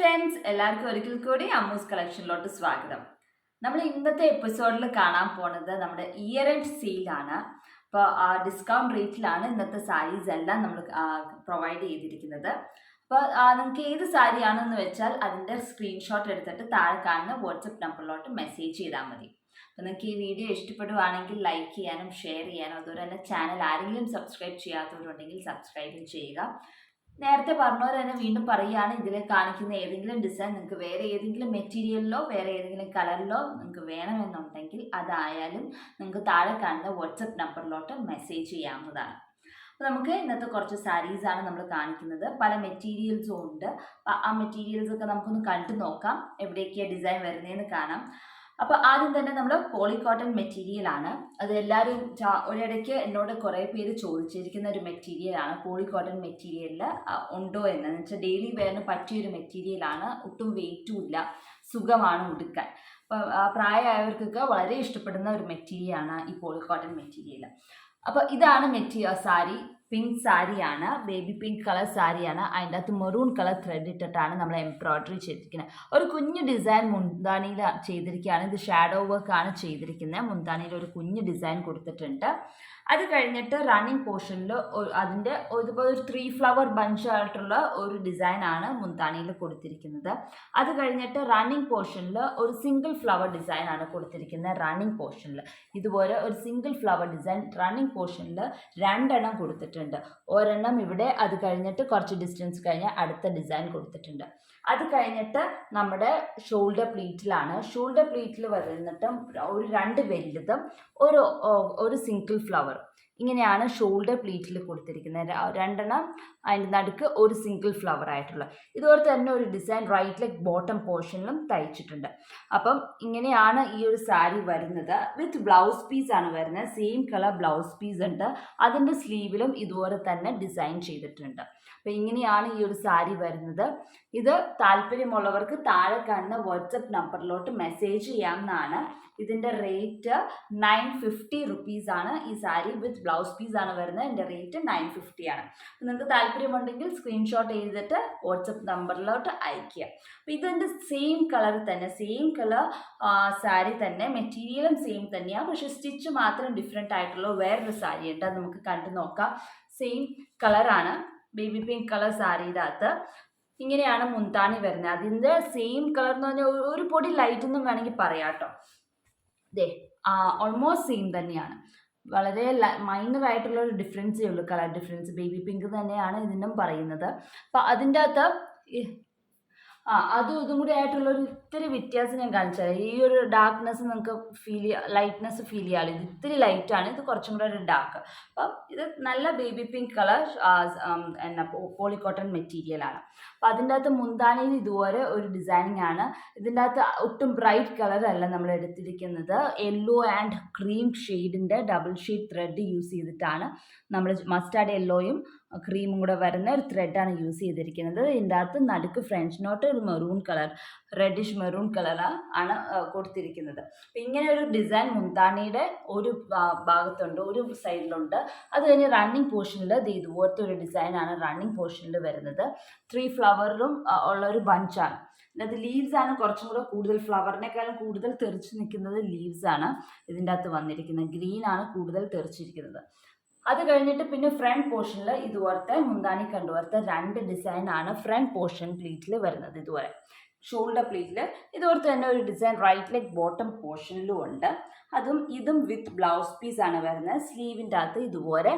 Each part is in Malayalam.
ഫ്രണ്ട്സ്, എല്ലാവർക്കും ഒരിക്കൽ കൂടി അമ്മൂസ് കളക്ഷനിലോട്ട് സ്വാഗതം. നമ്മൾ ഇന്നത്തെ എപ്പിസോഡിൽ കാണാൻ പോണത് നമ്മുടെ ഇയർ എൻഡ് സെയിലാണ്. അപ്പോൾ ഡിസ്കൗണ്ട് റേറ്റിലാണ് ഇന്നത്തെ സാരീസ് എല്ലാം നമ്മൾ പ്രൊവൈഡ് ചെയ്തിരിക്കുന്നത്. അപ്പോൾ നിങ്ങൾക്ക് ഏത് സാരിയാണെന്ന് വെച്ചാൽ അതിൻ്റെ സ്ക്രീൻഷോട്ട് എടുത്തിട്ട് താഴെ കാണുന്ന വാട്സപ്പ് നമ്പറിലോട്ട് മെസ്സേജ് ചെയ്താൽ മതി. അപ്പോൾ നിങ്ങൾക്ക് ഈ വീഡിയോ ഇഷ്ടപ്പെടുവാണെങ്കിൽ ലൈക്ക് ചെയ്യാനും ഷെയർ ചെയ്യാനും, അതുപോലെ തന്നെ ചാനൽ ആരെങ്കിലും സബ്സ്ക്രൈബ് ചെയ്യാത്തവരുണ്ടെങ്കിൽ സബ്സ്ക്രൈബ് ചെയ്യുക. നേരത്തെ പറഞ്ഞവർ തന്നെ വീണ്ടും പറയുകയാണ്, ഇതിൽ കാണിക്കുന്ന ഏതെങ്കിലും ഡിസൈൻ നിങ്ങൾക്ക് വേറെ ഏതെങ്കിലും മെറ്റീരിയലിലോ വേറെ ഏതെങ്കിലും കളറിലോ നിങ്ങൾക്ക് വേണമെന്നുണ്ടെങ്കിൽ അതായാലും നിങ്ങൾക്ക് താഴെ കാണുന്ന വാട്സപ്പ് നമ്പറിലോട്ട് മെസ്സേജ് ചെയ്യാവുന്നതാണ്. അപ്പോൾ നമുക്ക് ഇന്നത്തെ കുറച്ച് സാരീസാണ് നമ്മൾ കാണിക്കുന്നത്. പല മെറ്റീരിയൽസും ഉണ്ട്. ആ മെറ്റീരിയൽസൊക്കെ നമുക്കൊന്ന് കണ്ടു നോക്കാം, എവിടേക്കാണ് ഡിസൈൻ വരുന്നതെന്ന് കാണാം. അപ്പോൾ ആദ്യം തന്നെ നമ്മൾ പോളി കോട്ടൺ മെറ്റീരിയലാണ്. അത് എല്ലാവരും ഒരിടയ്ക്ക് എന്നോട് കുറേ പേര് ചോദിച്ചിരിക്കുന്ന ഒരു മെറ്റീരിയലാണ്. പോളി കോട്ടൺ മെറ്റീരിയലിൽ ഉണ്ടോ എന്ന് വെച്ചാൽ ഡെയിലി വെയറിന് പറ്റിയൊരു മെറ്റീരിയലാണ്. ഒട്ടും വെയിറ്റും ഇല്ല, സുഖമാണ് ഉടുക്കാൻ. അപ്പോൾ പ്രായമായവർക്കൊക്കെ വളരെ ഇഷ്ടപ്പെടുന്ന ഒരു മെറ്റീരിയലാണ് ഈ പോളി കോട്ടൺ മെറ്റീരിയൽ. അപ്പോൾ ഇതാണ് സാരി. പിങ്ക് സാരിയാണ്, ബേബി പിങ്ക് കളർ സാരിയാണ്. അതിൻ്റെ അകത്ത് മെറൂൺ കളർ ത്രെഡ് ഇട്ടിട്ടാണ് നമ്മൾ എംബ്രോയിഡറി ചെയ്തിരിക്കുന്നത്. ഒരു കുഞ്ഞ് ഡിസൈൻ മുന്താണിയിൽ ചെയ്തിരിക്കുകയാണ്. ഇത് ഷാഡോ വർക്കാണ് ചെയ്തിരിക്കുന്നത്. മുന്താണിയിൽ ഒരു കുഞ്ഞ് ഡിസൈൻ കൊടുത്തിട്ടുണ്ട്. അത് കഴിഞ്ഞിട്ട് റണ്ണിങ് പോർഷനിൽ അതിൻ്റെ ഇതുപോലെ ഒരു 3 ഫ്ലവർ ബഞ്ച് ആയിട്ടുള്ള ഒരു ഡിസൈനാണ് മുന്താണിയിൽ കൊടുത്തിരിക്കുന്നത്. അത് കഴിഞ്ഞിട്ട് റണ്ണിങ് പോർഷനിൽ ഒരു സിംഗിൾ ഫ്ലവർ ഡിസൈനാണ് കൊടുത്തിരിക്കുന്നത്. റണ്ണിങ് പോർഷനിൽ ഇതുപോലെ ഒരു സിംഗിൾ ഫ്ലവർ ഡിസൈൻ റണ്ണിങ് പോർഷനിൽ 2 എണ്ണം കൊടുത്തിട്ടുണ്ട്. ഒരെണ്ണം ഇവിടെ, അത് കഴിഞ്ഞിട്ട് കുറച്ച് ഡിസ്റ്റൻസ് കഴിഞ്ഞ് അടുത്ത ഡിസൈൻ കൊടുത്തിട്ടുണ്ട്. അത് കഴിഞ്ഞിട്ട് നമ്മുടെ ഷോൾഡർ പ്ലീറ്റിലാണ്. ഷോൾഡർ പ്ലീറ്റിൽ വരുന്നിട്ട് ഒരു 2 വലുതും ഒരു സിംഗിൾ ഫ്ലവർ, ഇങ്ങനെയാണ് ഷോൾഡർ പ്ലീറ്റിൽ കൊടുത്തിരിക്കുന്നത്. 2 എണ്ണം, അതിൻ്റെ നടുക്ക് ഒരു സിംഗിൾ ഫ്ലവർ ആയിട്ടുള്ള. ഇതുപോലെ തന്നെ ഒരു ഡിസൈൻ റൈറ്റ് ലെഗ് ബോട്ടം പോർഷനിലും തയ്ച്ചിട്ടുണ്ട്. അപ്പം ഇങ്ങനെയാണ് ഈ ഒരു സാരി വരുന്നത്. വിത്ത് ബ്ലൗസ് പീസാണ് വരുന്നത്. സെയിം കളർ ബ്ലൗസ് പീസ് ഉണ്ട്. അതിൻ്റെ സ്ലീവിലും ഇതുപോലെ തന്നെ ഡിസൈൻ ചെയ്തിട്ടുണ്ട്. അപ്പോൾ ഇങ്ങനെയാണ് ഈ ഒരു സാരി വരുന്നത്. ഇത് താല്പര്യമുള്ളവർക്ക് താഴെ കാണുന്ന വാട്സപ്പ് നമ്പറിലോട്ട് മെസ്സേജ് ചെയ്യാവുന്നതാണ്. ഇതിൻ്റെ റേറ്റ് 950 റുപ്പീസാണ്. ഈ സാരി വിത്ത് ബ്ലൗസ് പീസാണ് വരുന്നത്. ഇതിൻ്റെ റേറ്റ് 950 ആണ്. അപ്പോൾ നിങ്ങൾക്ക് താല്പര്യമുണ്ടെങ്കിൽ സ്ക്രീൻഷോട്ട് ചെയ്തിട്ട് വാട്സപ്പ് നമ്പറിലോട്ട് അയയ്ക്കുക. അപ്പോൾ ഇതിൻ്റെ സെയിം കളർ തന്നെ, സെയിം കളർ സാരി തന്നെ, മെറ്റീരിയലും സെയിം തന്നെയാണ്. പക്ഷേ സ്റ്റിച്ച് മാത്രം ഡിഫറെൻ്റ് ആയിട്ടുള്ള വേറൊരു സാരി ഉണ്ട്. അത് നമുക്ക് കണ്ടു നോക്കാം. സെയിം കളറാണ്, ബേബി പിങ്ക് കളർ സാരിയുടെ അകത്ത് ഇങ്ങനെയാണ് മുന്താണി വരുന്നത്. അതിൻ്റെ സെയിം കളർ എന്ന് പറഞ്ഞാൽ ഒരു പൊടി ലൈറ്റ് എന്നും വേണമെങ്കിൽ പറയാം കേട്ടോ. ഓൾമോസ്റ്റ് സെയിം തന്നെയാണ്. വളരെ മൈനർ ആയിട്ടുള്ള ഒരു ഡിഫറൻസേ ഉള്ളൂ, കളർ ഡിഫറൻസ്. ബേബി പിങ്ക് തന്നെയാണ് ഇതിനും പറയുന്നത്. അപ്പം അതിൻ്റെ അകത്ത് അതും ഇതും കൂടി ആയിട്ടുള്ള ഒരു ഇത്തിരി വ്യത്യാസം ഞാൻ കാണിച്ചാൽ, ഈ ഒരു ഡാർക്ക്നെസ് നിങ്ങൾക്ക് ലൈറ്റ്നെസ് ഫീൽ ചെയ്യാമല്ലോ. ഇത് ഇത്തിരി ലൈറ്റാണ്, ഇത് കുറച്ചും കൂടെ ഒരു ഡാർക്ക്. അപ്പം ഇത് നല്ല baby pink colour poly cotton മെറ്റീരിയലാണ്. അപ്പം അതിൻ്റെ അകത്ത് മുന്താണിയിൽ ഇതുപോലെ ഒരു ഡിസൈനിങ് ആണ്. ഇതിൻ്റെ അകത്ത് ഒട്ടും ബ്രൈറ്റ് കളർ അല്ല നമ്മൾ എടുത്തിരിക്കുന്നത്. യെല്ലോ ആൻഡ് ക്രീം ഷെയ്ഡിൻ്റെ ഡബിൾ ഷെയ്ഡ് ത്രെഡ് യൂസ് ചെയ്തിട്ടാണ് നമ്മൾ മസ്റ്റാർഡ് യെല്ലോയും ക്രീമും കൂടെ വരുന്ന ഒരു ത്രെഡാണ് യൂസ് ചെയ്തിരിക്കുന്നത്. ഇതിൻ്റെ അകത്ത് നടുക്ക് ഫ്രഞ്ച് നോട്ട് ഒരു maroon colour, reddish maroon colour ആണ് കൊടുത്തിരിക്കുന്നത്. അപ്പം ഇങ്ങനെ ഒരു ഡിസൈൻ മുന്താണിയുടെ ഒരു ഭാഗത്തുണ്ട്, ഒരു സൈഡിലുണ്ട്. അത് കഴിഞ്ഞ് റണ്ണിങ് പോർഷനിൽ ഇതുപോലത്തെ ഒരു ഡിസൈനാണ് റണ്ണിങ് പോർഷനിൽ വരുന്നത്. 3 ഫ്ലവറിലും ഉള്ള ഒരു ബഞ്ചാണ്. അത് ലീവ്സ് ആണ് കുറച്ചും കൂടെ കൂടുതൽ, ഫ്ലവറിനേക്കാളും കൂടുതൽ തെറിച്ച് നിൽക്കുന്നത് ലീവ്സ് ആണ് ഇതിൻ്റെ അകത്ത് വന്നിരിക്കുന്നത്. ഗ്രീൻ ആണ് കൂടുതൽ തെറിച്ചിരിക്കുന്നത്. അത് കഴിഞ്ഞിട്ട് പിന്നെ ഫ്രണ്ട് പോർഷനിൽ ഇതുപോലത്തെ മുന്താണി കണ്ടുപോലത്തെ 2 ഡിസൈനാണ് ഫ്രണ്ട് പോർഷൻ പ്ലീറ്റിൽ വരുന്നത്. ഇതുപോലെ ഷോൾഡർ പ്ലീറ്റിൽ ഇതുപോലത്തെ തന്നെ ഒരു ഡിസൈൻ റൈറ്റ് ലെഗ് ബോട്ടം പോർഷനിലും ഉണ്ട്. ഇതും വിത്ത് ബ്ലൗസ് പീസാണ് വരുന്നത്. സ്ലീവിൻ്റെ അകത്ത് ഇതുപോലെ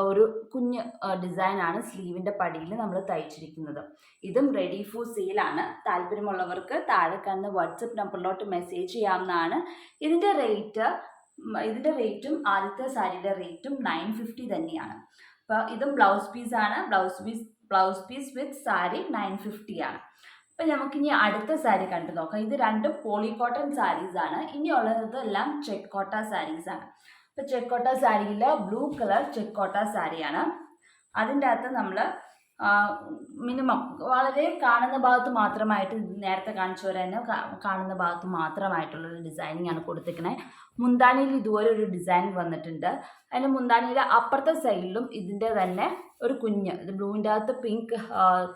ഒരു കുഞ്ഞ് ഡിസൈനാണ് സ്ലീവിൻ്റെ പടിയിൽ നമ്മൾ തയ്ച്ചിരിക്കുന്നത്. ഇതും റെഡി ഫോർ സെയിലാണ്. താല്പര്യമുള്ളവർക്ക് താഴെ കാണുന്ന വാട്സപ്പ് നമ്പറിലോട്ട് മെസ്സേജ് ചെയ്യാവുന്നതാണ്. ഇതിൻ്റെ റേറ്റും ആദ്യത്തെ സാരിയുടെ റേറ്റും 950 തന്നെയാണ്. അപ്പോൾ ഇതും ബ്ലൗസ് പീസാണ്. ബ്ലൗസ് പീസ് വിത്ത് സാരി 950 ആണ്. അപ്പം നമുക്കിനി അടുത്ത സാരി കണ്ടു നോക്കാം. ഇത് 2 പോളി കോട്ടൺ സാരീസാണ്. ഇനിയുള്ളതെല്ലാം ചെക്ക് കോട്ട സാരീസാണ്. അപ്പോൾ ചെക്ക് കോട്ട സാരിയിൽ ബ്ലൂ കളർ ചെക്ക് കോട്ട സാരിയാണ്. അതിൻ്റെ അകത്ത് നമ്മൾ മിനിമം വളരെ കാണുന്ന ഭാഗത്ത് മാത്രമായിട്ട് നേരത്തെ കാണിച്ചു പോലെ തന്നെ കാണുന്ന ഭാഗത്ത് മാത്രമായിട്ടുള്ളൊരു ഡിസൈനിങ് ആണ് കൊടുത്തിരിക്കുന്നത്. മുന്താണിയിൽ ഇതുപോലെ ഒരു ഡിസൈൻ വന്നിട്ടുണ്ട്. അതിന് മുന്താണിയുടെ അപ്പുറത്തെ സൈഡിലും ഇതിൻ്റെ തന്നെ ഒരു കുഞ്ഞ് ബ്ലൂവിൻ്റെ അകത്ത് പിങ്ക്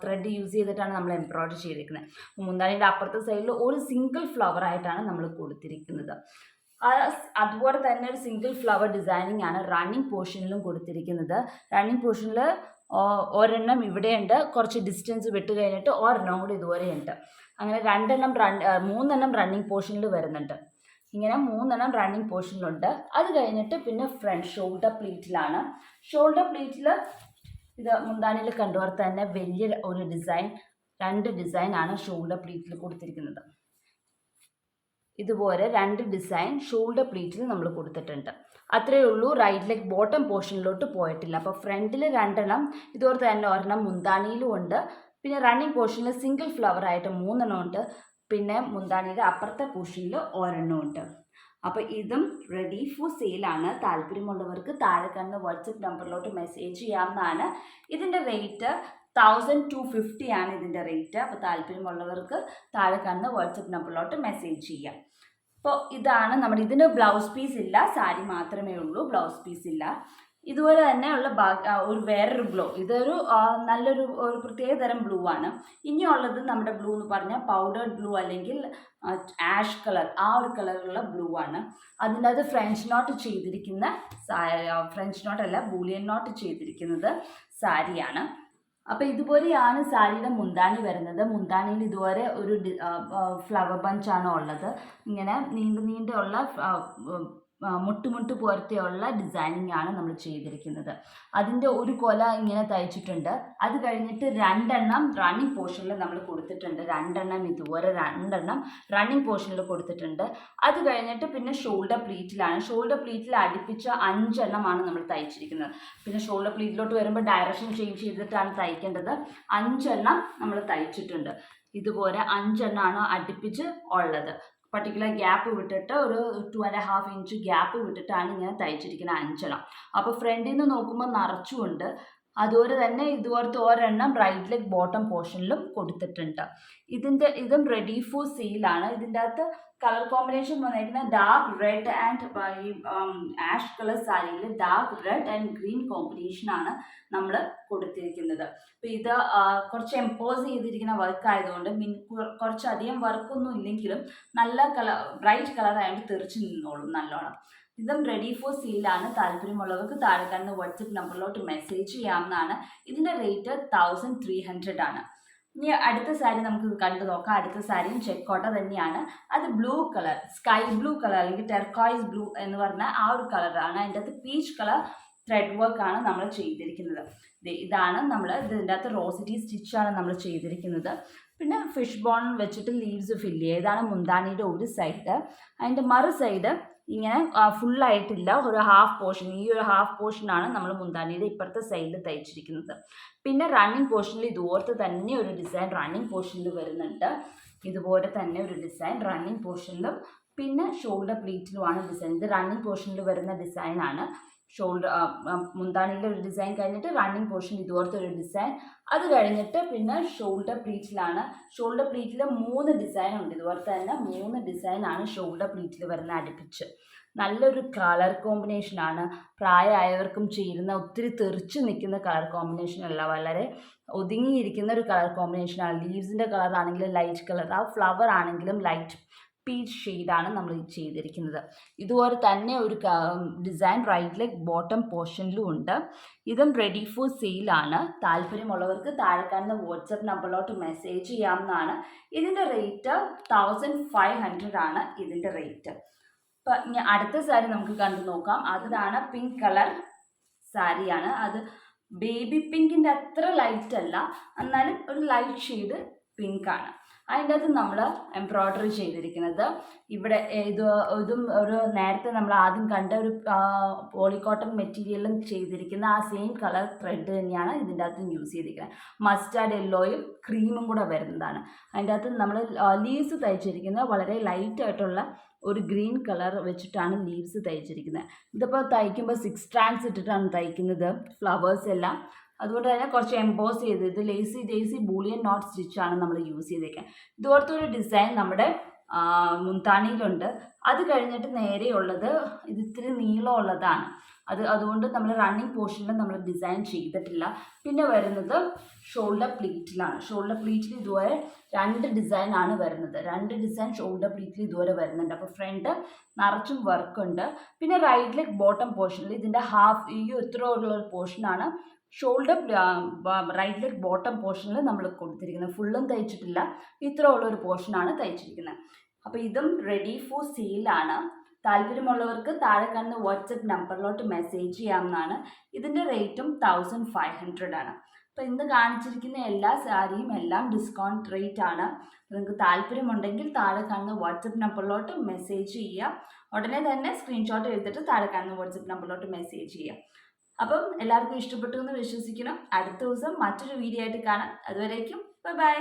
ത്രെഡ് യൂസ് ചെയ്തിട്ടാണ് നമ്മൾ എംബ്രോയിഡറി ചെയ്തിരിക്കുന്നത്. മുന്താണിയുടെ അപ്പുറത്തെ സൈഡിൽ ഒരു സിംഗിൾ ഫ്ലവർ ആയിട്ടാണ് നമ്മൾ കൊടുത്തിരിക്കുന്നത്. അതുപോലെ തന്നെ ഒരു സിംഗിൾ ഫ്ലവർ ഡിസൈനിങ് ആണ് റണ്ണിങ് പോർഷനിലും കൊടുത്തിരിക്കുന്നത്. റണ്ണിങ് പോർഷനിൽ ഒരെണ്ണം ഇവിടെയുണ്ട്, കുറച്ച് ഡിസ്റ്റൻസ് വിട്ട് കഴിഞ്ഞിട്ട് ഒരെണ്ണം കൂടി ഇതുവരെയുണ്ട്. അങ്ങനെ മൂന്നെണ്ണം റണ്ണിങ് പോർഷനിൽ വരുന്നുണ്ട്. ഇങ്ങനെ 3 റണ്ണിങ് പോർഷനിലുണ്ട്. അത് കഴിഞ്ഞിട്ട് പിന്നെ ഫ്രണ്ട് ഷോൾഡർ പ്ലീറ്റിലാണ്. ഷോൾഡർ പ്ലീറ്റിൽ ഇത് മുന്താണിയിൽ കണ്ടുപോലെ തന്നെ വലിയ ഒരു ഡിസൈൻ, 2 ഡിസൈനാണ് ഷോൾഡർ പ്ലീറ്റിൽ കൊടുത്തിരിക്കുന്നത്. ഇതുപോലെ 2 ഡിസൈൻ ഷോൾഡർ പ്ലീറ്റിൽ നമ്മൾ കൊടുത്തിട്ടുണ്ട്. അത്രയേ ഉള്ളൂ. റൈറ്റ് ലെഗ് ബോട്ടം പോർഷനിലോട്ട് പോയിട്ടില്ല. അപ്പോൾ ഫ്രണ്ടിൽ 2 ഇതുപോലെ തന്നെ ഒരെണ്ണം മുന്താണിയിലും ഉണ്ട്. പിന്നെ റണ്ണിങ് പോർഷനിൽ സിംഗിൾ ഫ്ലവർ ആയിട്ട് 3 ഉണ്ട്. പിന്നെ മുന്താണിയുടെ അപ്പുറത്തെ പോർഷനിൽ ഒരെണ്ണം ഉണ്ട്. അപ്പോൾ ഇതും റെഡി ഫോർ സെയിലാണ്. താല്പര്യമുള്ളവർക്ക് താഴെ കാണുന്ന വാട്സപ്പ് നമ്പറിലോട്ട് മെസ്സേജ് ചെയ്യാവുന്നതാണ്. ഇതിൻ്റെ റേറ്റ് 1250 ആണ് ഇതിൻ്റെ റേറ്റ്. അപ്പോൾ താല്പര്യമുള്ളവർക്ക് താഴെ കാണുന്ന വാട്സപ്പ് നമ്പറിലോട്ട് മെസ്സേജ് ചെയ്യാം. അപ്പോൾ ഇതാണ് ഇതിന് ബ്ലൗസ് പീസ് ഇല്ല, സാരി മാത്രമേ ഉള്ളൂ, ബ്ലൗസ് പീസ് ഇല്ല. ഇതുപോലെ തന്നെ ഉള്ള വേറൊരു ബ്ലൂ, ഇതൊരു നല്ലൊരു പ്രത്യേക തരം ബ്ലൂ ആണ്. ഇനിയുള്ളത് നമ്മുടെ ബ്ലൂ എന്ന് പറഞ്ഞാൽ പൗഡേർഡ് ബ്ലൂ അല്ലെങ്കിൽ ആഷ് കളർ, ആ ഒരു കളറിലുള്ള ബ്ലൂ ആണ്. അതിൻ്റെ അത് ഫ്രഞ്ച് നോട്ട് ചെയ്തിരിക്കുന്ന ഫ്രഞ്ച് നോട്ടല്ല, ബൂലിയൻ നോട്ട് ചെയ്തിരിക്കുന്നത് സാരിയാണ്. അപ്പോൾ ഇതുപോലെയാണ് സാരിയുടെ മുന്താണി വരുന്നത്. മുന്താണിയിൽ ഇതുപോലെ ഒരു ഫ്ലവർ ബഞ്ചാണ് ഉള്ളത്. ഇങ്ങനെ നീണ്ടുള്ള മുട്ടുമുട്ട് പോലത്തെയുള്ള ഡിസൈനിങ് ആണ് നമ്മൾ ചെയ്തിരിക്കുന്നത്. അതിൻ്റെ ഒരു കൊല ഇങ്ങനെ തയ്ച്ചിട്ടുണ്ട്. അത് കഴിഞ്ഞിട്ട് 2 റണ്ണിങ് പോർഷനിൽ നമ്മൾ കൊടുത്തിട്ടുണ്ട്. 2 ഇതുപോലെ 2 റണ്ണിങ് പോർഷനിൽ കൊടുത്തിട്ടുണ്ട്. അത് കഴിഞ്ഞിട്ട് പിന്നെ ഷോൾഡർ പ്ലീറ്റിലാണ്. ഷോൾഡർ പ്ലീറ്റിൽ അടുപ്പിച്ച് 5 നമ്മൾ തയ്ച്ചിരിക്കുന്നത്. പിന്നെ ഷോൾഡർ പ്ലീറ്റിലോട്ട് വരുമ്പോൾ ഡയറക്ഷൻ ചേഞ്ച് ചെയ്തിട്ടാണ് തയ്ക്കേണ്ടത്. 5 നമ്മൾ തയ്ച്ചിട്ടുണ്ട്. ഇതുപോലെ 5 അടുപ്പിച്ച് ഉള്ളത്. പർട്ടിക്കുലർ ഗ്യാപ്പ് വിട്ടിട്ട് ഒരു 2.5 ഇഞ്ച് ഗ്യാപ്പ് വിട്ടിട്ടാണ് ഇങ്ങനെ തയ്ച്ചിരിക്കുന്നത് 5. അപ്പോൾ ഫ്രണ്ടിൽ നിന്ന് നോക്കുമ്പോൾ നിറച്ചുമുണ്ട്. അതുപോലെ തന്നെ ഇതുപോലത്തെ ഒരെണ്ണം റൈറ്റ് ലെഗ് ബോട്ടം പോർഷനിലും കൊടുത്തിട്ടുണ്ട്. ഇതും റെഡി ഫോർ സെയിലാണ്. ഇതിൻ്റെ അകത്ത് കളർ കോമ്പിനേഷൻ വന്നിരിക്കുന്നത് dark red and ash colour സാരിയിൽ ഡാർക്ക് റെഡ് ആൻഡ് ഗ്രീൻ കോമ്പിനേഷനാണ് നമ്മൾ കൊടുത്തിരിക്കുന്നത്. അപ്പോൾ ഇത് കുറച്ച് എംപോസ് ചെയ്തിരിക്കുന്ന വർക്ക് ആയതുകൊണ്ട് കുറച്ചധികം വർക്കൊന്നും ഇല്ലെങ്കിലും നല്ല ബ്രൈറ്റ് കളർ ആയതുകൊണ്ട് തെറിച്ച് നിന്നോളും നല്ലോണം. ഇതും റെഡി ഫോർ സെയിലാണ്. താല്പര്യമുള്ളവർക്ക് താഴെ കാണുന്ന വാട്സപ്പ് നമ്പറിലോട്ട് മെസ്സേജ് ചെയ്യാവുന്നതാണ്. ഇതിൻ്റെ റേറ്റ് 1300 ആണ്. ഇനി അടുത്ത സാരി നമുക്ക് കണ്ടു നോക്കാം. അടുത്ത സാരിയും ചെക്കോട്ട തന്നെയാണ്. അത് blue colour, sky blue colour അല്ലെങ്കിൽ ടെർക്കോയിസ് ബ്ലൂ എന്ന് പറഞ്ഞാൽ ആ ഒരു കളറാണ്. അതിൻ്റെ അകത്ത് പീച്ച് കളർ ത്രെഡ് വർക്കാണ് നമ്മൾ ചെയ്തിരിക്കുന്നത്. ഇതാണ് ഇതിൻ്റെ അകത്ത് റോസിറ്റി സ്റ്റിച്ചാണ് നമ്മൾ ചെയ്തിരിക്കുന്നത്. പിന്നെ ഫിഷ് ബോൺ വെച്ചിട്ട് ലീവ്സ് ഫില്ല് ചെയ്യുക. ഇതാണ് മുന്താണിയുടെ ഒരു സൈഡ്. അതിൻ്റെ മറു സൈഡ് ഇങ്ങനെ ഫുള്ളായിട്ടില്ല, ഒരു ഹാഫ് പോർഷൻ. ഈ ഒരു ഹാഫ് പോർഷനാണ് നമ്മൾ മുന്താണിയുടെ ഇപ്പുറത്തെ സൈഡിൽ തയ്ച്ചിരിക്കുന്നത്. പിന്നെ റണ്ണിങ് പോർഷനിൽ ഇതുപോലത്തെ തന്നെ ഒരു ഡിസൈൻ റണ്ണിങ് പോർഷനിൽ വരുന്നുണ്ട്. ഇതുപോലെ തന്നെ ഒരു ഡിസൈൻ റണ്ണിങ് പോർഷനിലും പിന്നെ ഷോൾഡർ പ്ലീറ്റിലുമാണ് ഡിസൈൻ. ഇത് റണ്ണിങ് പോർഷനിൽ വരുന്ന ഡിസൈനാണ്. മുന്താണിയിലെ ഒരു ഡിസൈൻ കഴിഞ്ഞിട്ട് റണ്ണിങ് പോർഷൻ ഇതുപോലത്തെ ഒരു ഡിസൈൻ. അത് കഴിഞ്ഞിട്ട് പിന്നെ ഷോൾഡർ പ്ലീറ്റിലാണ്. ഷോൾഡർ പ്ലീറ്റിൽ 3 ഡിസൈൻ ഉണ്ട്. ഇതുപോലെ തന്നെ 3 ഡിസൈനാണ് ഷോൾഡർ പ്ലീറ്റിൽ വരുന്ന അടുപ്പിച്ച്. നല്ലൊരു കളർ കോമ്പിനേഷനാണ്. പ്രായമായവർക്കും ചേരുന്ന, ഒത്തിരി തെറിച്ച് നിൽക്കുന്ന കളർ കോമ്പിനേഷനല്ല, വളരെ ഒതുങ്ങിയിരിക്കുന്ന ഒരു കളർ കോമ്പിനേഷനാണ്. ലീവ്സിൻ്റെ കളർ ആണെങ്കിലും ലൈറ്റ് കളർ, ആ ഫ്ലവർ ആണെങ്കിലും ലൈറ്റ് പീച്ച് ഷെയ്ഡാണ് നമ്മൾ ചെയ്തിരിക്കുന്നത്. ഇതുപോലെ തന്നെ ഒരു ഡിസൈൻ റൈറ്റ് ലെഗ് ബോട്ടം പോർഷനിലും ഉണ്ട്. ഇതും റെഡി ഫോർ സെയിലാണ്. താല്പര്യമുള്ളവർക്ക് താഴെ കാണുന്ന വാട്സപ്പ് നമ്പറിലോട്ട് മെസ്സേജ് ചെയ്യാവുന്നതാണ്. ഇതിൻ്റെ റേറ്റ് 1500 ആണ് ഇതിൻ്റെ റേറ്റ്. അപ്പം ഇനി അടുത്ത സാരി നമുക്ക് കണ്ടു നോക്കാം. അതാണ് പിങ്ക് കളർ സാരിയാണ്. അത് ബേബി പിങ്കിൻ്റെ അത്ര ലൈറ്റ് അല്ല, എന്നാലും ഒരു ലൈറ്റ് ഷെയ്ഡ് പിങ്കാണ്. അതിൻ്റെ അകത്ത് നമ്മൾ എംബ്രോയ്ഡറി ചെയ്തിരിക്കുന്നത് ഇവിടെ ഇതും ഒരു നേരത്തെ നമ്മൾ ആദ്യം കണ്ട ഒരു പോളിക്കോട്ടൺ മെറ്റീരിയലും ചെയ്തിരിക്കുന്ന ആ സെയിം കളർ ത്രെഡ് തന്നെയാണ് ഇതിൻ്റെ അകത്ത് യൂസ് ചെയ്തിരിക്കുന്നത്. മസ്റ്റാർഡ് യെല്ലോയും ക്രീമും കൂടെ വരുന്നതാണ്. അതിൻ്റെ അകത്ത് നമ്മൾ ലീവ്സ് തയ്ച്ചിരിക്കുന്നത് വളരെ ലൈറ്റായിട്ടുള്ള ഒരു ഗ്രീൻ കളർ വെച്ചിട്ടാണ് ലീവ്സ് തയ്ച്ചിരിക്കുന്നത്. ഇതിപ്പോൾ തയ്ക്കുമ്പോൾ 6 strands ഇട്ടിട്ടാണ് തയ്ക്കുന്നത്. ഫ്ലവേഴ്സ് എല്ലാം അതുകൊണ്ട് തന്നെ കുറച്ച് എംബോസ് ചെയ്ത് ഇത് ലേസി ബൂളിയൻ നോട്ട് സ്റ്റിച്ചാണ് നമ്മൾ യൂസ് ചെയ്തേക്കാൻ. ഇതുപോലത്തെ ഒരു ഡിസൈൻ നമ്മുടെ മുന്താണിയിലുണ്ട്. അത് കഴിഞ്ഞിട്ട് നേരെയുള്ളത് ഇത് ഇത്തിരി നീളമുള്ളതാണ്. അതുകൊണ്ട് നമ്മൾ റണ്ണിങ് പോർഷനിൽ നമ്മൾ ഡിസൈൻ ചെയ്തിട്ടില്ല. പിന്നെ വരുന്നത് ഷോൾഡർ പ്ലീറ്റിലാണ്. ഷോൾഡർ പ്ലീറ്റിൽ ഇതുവരെ 2 ഡിസൈനാണ് വരുന്നത്. 2 ഡിസൈൻ ഷോൾഡർ പ്ലീറ്റിൽ ഇതുവരെ വരുന്നുണ്ട്. അപ്പോൾ ഫ്രണ്ട് നിറച്ചും വർക്കുണ്ട്. പിന്നെ റൈറ്റ് ലെഗ് ബോട്ടം പോർഷനിൽ ഇതിൻ്റെ ഹാഫ് ഇത്ര ഉള്ള ഒരു പോർഷനാണ് ഷോൾഡർ റൈറ്റ് ലെഗ് ബോട്ടം പോർഷനിൽ നമ്മൾ കൊടുത്തിരിക്കുന്നത്. ഫുള്ളും തയ്ച്ചിട്ടില്ല, ഇത്ര ഉള്ളൊരു പോർഷനാണ് തയ്ച്ചിരിക്കുന്നത്. അപ്പോൾ ഇതും റെഡി ഫോർ സെയിലാണ്. താല്പര്യമുള്ളവർക്ക് താഴെ കാണുന്ന വാട്സപ്പ് നമ്പറിലോട്ട് മെസ്സേജ് ചെയ്യാവുന്നതാണ്. ഇതിൻ്റെ റേറ്റും 1500 ആണ്. അപ്പോൾ ഇന്ന് കാണിച്ചിരിക്കുന്ന എല്ലാ സാരിയും എല്ലാം ഡിസ്കൗണ്ട് റേറ്റ് ആണ്. നിങ്ങൾക്ക് താല്പര്യമുണ്ടെങ്കിൽ താഴെ കാണുന്ന വാട്സപ്പ് നമ്പറിലോട്ട് മെസ്സേജ് ചെയ്യുക. ഉടനെ തന്നെ സ്ക്രീൻഷോട്ട് എടുത്തിട്ട് താഴെ കാണുന്ന വാട്സപ്പ് നമ്പറിലോട്ട് മെസ്സേജ് ചെയ്യുക. അപ്പം എല്ലാവർക്കും ഇഷ്ടപ്പെട്ടു എന്ന് വിശ്വസിക്കണം. അടുത്ത ദിവസം മറ്റൊരു വീഡിയോ ആയിട്ട് കാണാം. അതുവരേക്കും ബൈ.